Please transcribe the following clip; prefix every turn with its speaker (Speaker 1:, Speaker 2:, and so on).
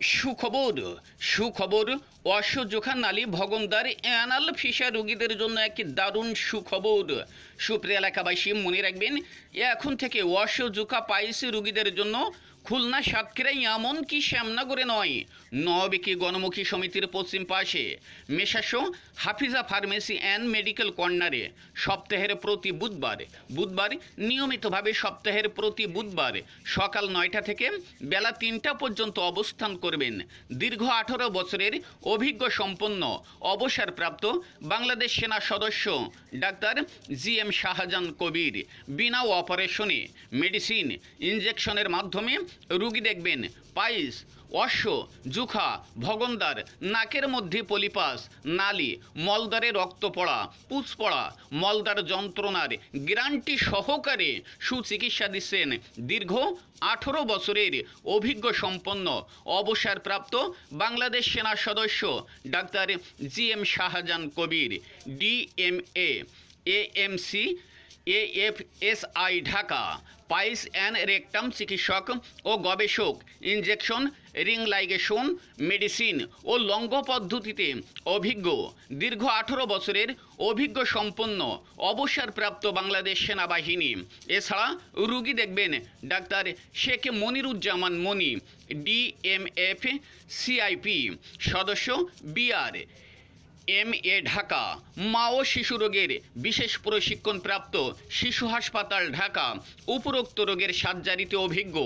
Speaker 1: সুখবর সুখবর অশ্বযোখা নালী ভগন্দার অ্যানাল ফিশা রোগীদের জন্য একটি দারুণ সুখবর। সুপ্রিয় এলাকাবাসী, মনে রাখবেন, এখন থেকে অশ্বযোখা পাইলস রোগীদের জন্য খুলনা সাতক্ষীরা এমনকি শ্যামনগরে নয়, নবীকি গণমুখী সমিতির পশ্চিম পাশে মেসাসো হাফিজা ফার্মেসি অ্যান্ড মেডিকেল কর্নারে সপ্তাহের প্রতি বুধবার নিয়মিতভাবে সপ্তাহের প্রতি বুধবার সকাল 9টা থেকে বেলা 3টা পর্যন্ত অবস্থান করবেন দীর্ঘ 18 বছরের অভিজ্ঞ সম্পন্ন অবসরপ্রাপ্ত বাংলাদেশ সেনা সদস্য ডাক্তার জিএম শাহজাহান কবির। বিনা অপারেশনে মেডিসিন ইনজেকশনের মাধ্যমে রোগী দেখবেন পাইলস, অশ্ব জুখা, ভগন্দার, নাকের মধ্যে পলিপাস, নালী, মলদ্বারে রক্ত পড়া, পুঁজ পড়া, মলদ্বার যন্ত্রণার গ্যারান্টি সহকারে সুচিকিৎসা দিচ্ছেন দীর্ঘ 18 বছরের অভিজ্ঞ সম্পন্ন অবসরপ্রাপ্ত বাংলাদেশ সেনা সদস্য doctor GM Shahjahan Kabir, DMA, AMC, AFSI, Dhaka. Piles and rectum চিকিৎসক ও গবেষক, ইনজেকশন, রিং লাইগেশন, মেডিসিন ও লঙ্গ পদ্ধতিতে অভিজ্ঞ দীর্ঘ 18 বছরের অভিজ্ঞ সম্পন্ন অবসরপ্রাপ্ত বাংলাদেশ সেনাবাহিনী। এছাড়া রুগী দেখবেন ডাক্তার শেখ মনিরুজ্জামান মনি, ডিএমএফ, সিআইপি সদস্য, বিআর এমএ, ঢাকা। মা ও শিশু রোগের বিশেষ প্রশিক্ষণপ্রাপ্ত শিশু হাসপাতাল, ঢাকা। উপরোক্ত রোগের সার্জারিতে অভিজ্ঞ